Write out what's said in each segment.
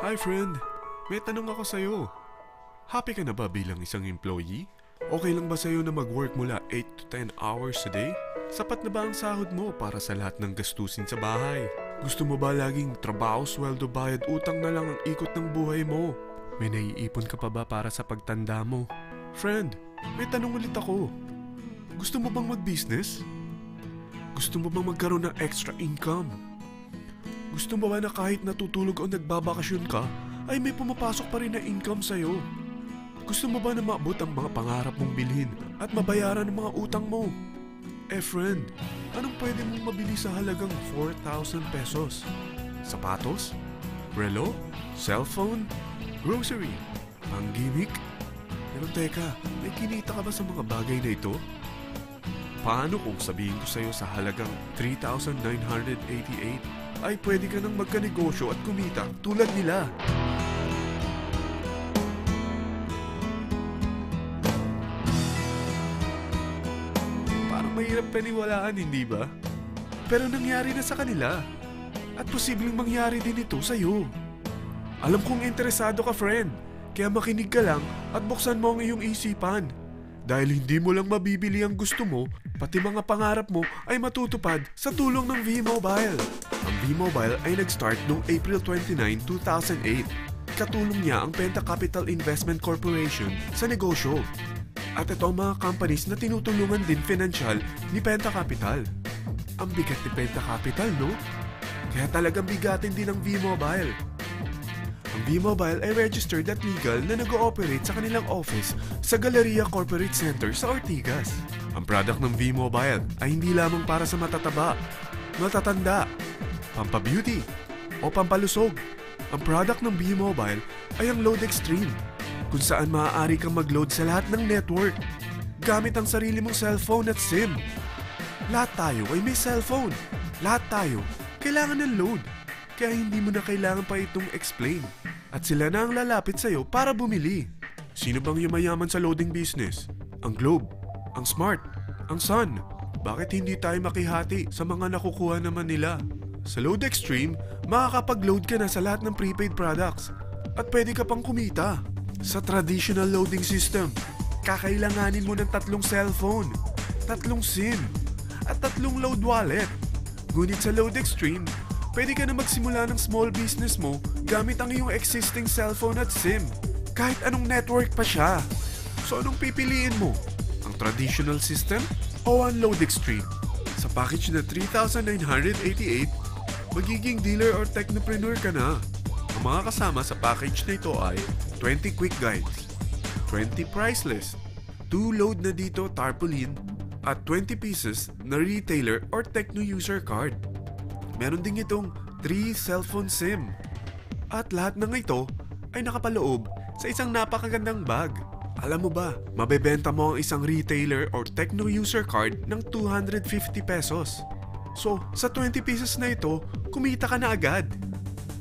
Hi friend, may tanong ako sa'yo. Happy ka na ba bilang isang employee? Okay lang ba sa'yo na mag-work mula 8 to 10 hours a day? Sapat na ba ang sahod mo para sa lahat ng gastusin sa bahay? Gusto mo ba laging trabaho, sweldo, bayad, utang na lang ang ikot ng buhay mo? May naiipon ka pa ba para sa pagtanda mo? Friend, may tanong ulit ako. Gusto mo bang mag-business? Gusto mo bang magkaroon ng extra income? Gusto mo ba na kahit natutulog o nagbabakasyon ka, ay may pumapasok pa rin na income sa'yo? Gusto mo ba na maabot ang mga pangarap mong bilhin at mabayaran ang mga utang mo? Friend, anong pwede mong mabili sa halagang 4,000 pesos? Sapatos? Relo? Cellphone? Grocery? Pang-gimmick? Pero teka, may kinita ka ba sa mga bagay na ito? Paano kung sabihin ko sa'yo sa halagang 3,988 ay pwede ka nang magkanegosyo at kumita tulad nila? Parang mahirap paniwalaan, hindi ba? Pero nangyari na sa kanila. At posibleng mangyari din ito sa'yo. Alam kong interesado ka, friend. Kaya makinig ka lang at buksan mo ang iyong isipan. Dahil hindi mo lang mabibili ang gusto mo, pati mga pangarap mo ay matutupad sa tulong ng V-Mobile. Ang V-Mobile ay nag-start noong April 29, 2008. Katulong niya ang Penta Capital Investment Corporation sa negosyo. At ito ang mga companies na tinutulungan din financial ni Penta Capital. Ang bigat ni Penta Capital, no? Kaya talagang bigatin din ang V-Mobile. Ang V-Mobile ay registered at legal na nag-ooperate sa kanilang office sa Galleria Corporate Center sa Ortigas. Ang product ng V-Mobile ay hindi lamang para sa matataba, matatanda, pampabeauty, o pampalusog. Ang product ng V-Mobile ay ang Load Extreme, kung saan maaari kang mag-load sa lahat ng network gamit ang sarili mong cellphone at SIM. Lahat tayo ay may cellphone. Lahat tayo kailangan ng load. Kaya hindi mo na kailangan pa itong explain. At sila na ang lalapit sa'yo para bumili. Sino bang yumayaman sa loading business? Ang Globe, ang Smart, ang Sun. Bakit hindi tayo makihati sa mga nakukuha naman nila? Sa Load Extreme, makakapag-load ka na sa lahat ng prepaid products. At pwede ka pang kumita. Sa traditional loading system, kakailanganin mo ng 3 cellphone, 3 SIM, at 3 load wallet. Ngunit sa Load Extreme, pwede ka na magsimula ng small business mo gamit ang iyong existing cellphone at SIM. Kahit anong network pa siya. So anong pipiliin mo? Ang traditional system o ang Load Extreme? Sa package na 3,988, magiging dealer or technopreneur ka na. Ang mga kasama sa package na ito ay 20 quick guides, 20 price list, 2 load na dito tarpaulin, at 20 pieces na retailer or techno user card. Meron din itong 3 cellphone SIM. At lahat ng ito ay nakapaloob sa isang napakagandang bag. Alam mo ba, mabebenta mo ang isang retailer or techno user card ng 250 pesos. So, sa 20 pieces na ito, kumita ka na agad.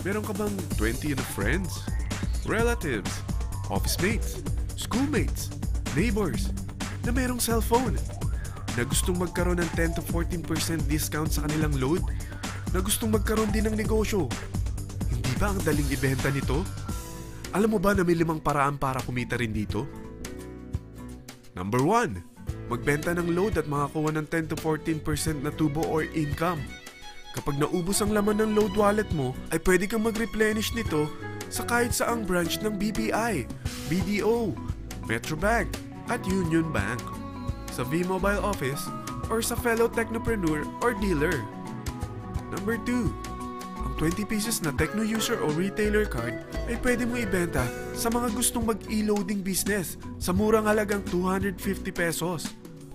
Meron ka bang 20 na friends, relatives, office mates, schoolmates, neighbors na merong cellphone na gustong magkaroon ng 10 to 14% discount sa kanilang load? Na gustong magkaroon din ng negosyo? Hindi ba ang daling ibenta nito? Alam mo ba na may 5 paraan para kumita rin dito? Number 1, magbenta ng load at makakuha ng 10 to 14% na tubo or income. Kapag naubos ang laman ng load wallet mo, ay pwede kang mag-replenish nito sa kahit saang branch ng BPI, BDO, Metrobank, at Union Bank, sa V-Mobile office, or sa fellow technopreneur or dealer. Number 2, ang 20 pieces na techno user o retailer card ay pwede mo ibenta sa mga gustong mag-e-loading business sa murang halagang 250 pesos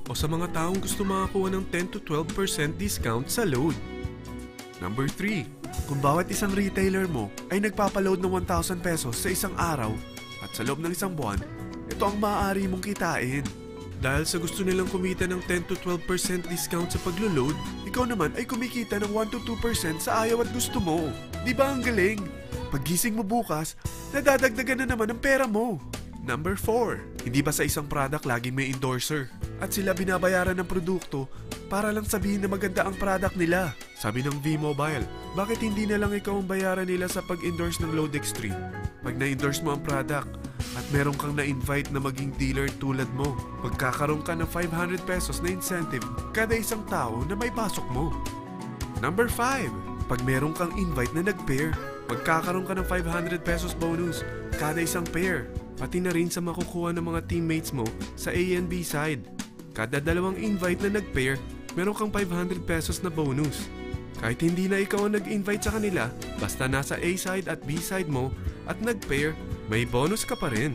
o sa mga taong gusto makakuha ng 10 to 12% discount sa load. Number 3, kung bawat isang retailer mo ay nagpapaload ng 1,000 pesos sa isang araw at sa loob ng isang buwan, ito ang maaari mong kitain. Dahil sa gusto nilang kumita ng 10 to 12% discount sa paglo-load, ikaw naman ay kumikita ng 1 to 2% sa ayaw at gusto mo. Di ba ang galing? Paggising mo bukas, nadadagdagan na naman ang pera mo. Number 4, hindi ba sa isang product laging may endorser? At sila binabayaran ng produkto para lang sabihin na maganda ang product nila. Sabi ng V-Mobile, bakit hindi na lang ikaw ang bayaran nila sa pag-endorse ng Load Extreme? Pag na-endorse mo ang product at meron kang na-invite na maging dealer tulad mo, magkakaroon ka ng 500 pesos na incentive kada isang tao na may pasok mo. Number 5. Pag meron kang invite na nag-pair, magkakaroon ka ng 500 pesos bonus kada isang pair, pati na rin sa makukuha ng mga teammates mo sa A and B side. Kada dalawang invite na nag-pair, meron kang 500 pesos na bonus. Kahit hindi na ikaw ang nag-invite sa kanila, basta nasa A side at B side mo at nag-pair, may bonus ka pa rin.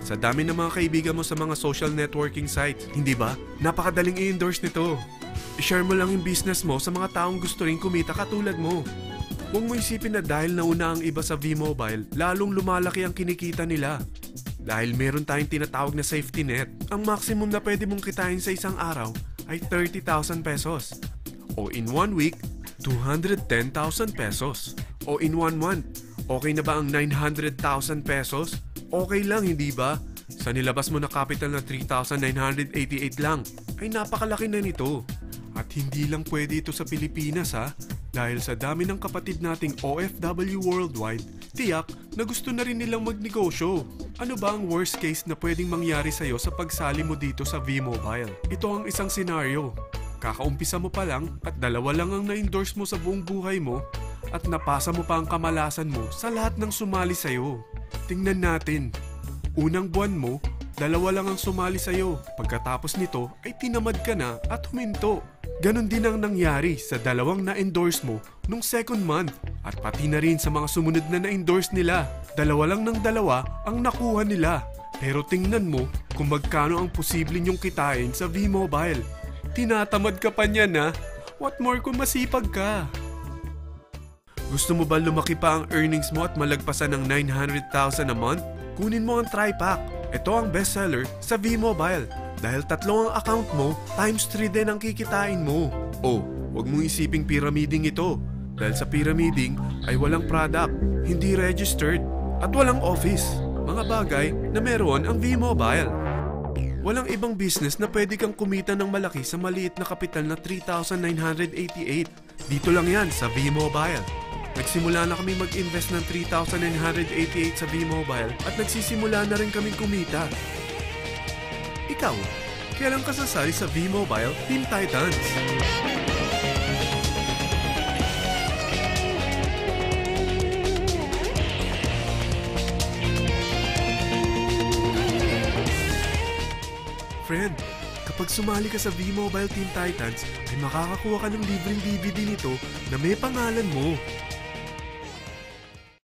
Sa dami ng mga kaibigan mo sa mga social networking sites, hindi ba? Napakadaling i-endorse nito. I-share mo lang yung business mo sa mga taong gusto rin kumita katulad mo. Huwag mo isipin na dahil nauna ang iba sa V-Mobile, lalong lumalaki ang kinikita nila. Dahil meron tayong tinatawag na safety net, ang maximum na pwede mong kitain sa isang araw ay 30,000 pesos. O in 1 week, 210,000 pesos. O in 1 month, okay na ba ang 900,000 pesos? Okay lang, hindi ba? Sa nilabas mo na capital na 3,988 lang, ay napakalaki na nito. At hindi lang pwede ito sa Pilipinas ha, dahil sa dami ng kapatid nating OFW worldwide, tiyak na gusto na rin nilang magnegosyo. Ano ba ang worst case na pwedeng mangyari sa'yo sa pagsali mo dito sa V-Mobile? Ito ang isang senaryo. Kakaumpisa mo pa lang at dalawa lang ang na-endorse mo sa buong buhay mo at napasa mo pa ang kamalasan mo sa lahat ng sumali sa'yo. Tingnan natin. Unang buwan mo, dalawa lang ang sumali sa'yo. Pagkatapos nito ay tinamad ka na at huminto. Ganon din ang nangyari sa dalawang na-endorse mo nung second month at pati na rin sa mga sumunod na na-endorse nila. Dalawa lang ng dalawa ang nakuha nila. Pero tingnan mo kung magkano ang posible nyong kitain sa V-Mobile. Tinatamad ka pa niyan ha? What more kung masipag ka? Gusto mo ba lumaki pa ang earnings mo at malagpasan ng 900,000 a month? Kunin mo ang TriPack. Ito ang bestseller sa V-Mobile. Dahil 3 ang account mo, times 3 din ang kikitain mo. Oh, huwag mong isiping pyramiding ito. Dahil sa pyramiding ay walang product, hindi registered, at walang office. Mga bagay na meron ang V-Mobile. Walang ibang business na pwede kang kumita ng malaki sa maliit na kapital na 3,988. Dito lang yan sa V-Mobile. Nagsimula na kami mag-invest ng 3,988 sa V-Mobile at nagsisimula na rin kaming kumita. Ikaw, kailan ka sasali sa V-Mobile Team Titans? Friend, kapag sumali ka sa V-Mobile Team Titans, ay makakakuha ka ng libreng DVD nito na may pangalan mo.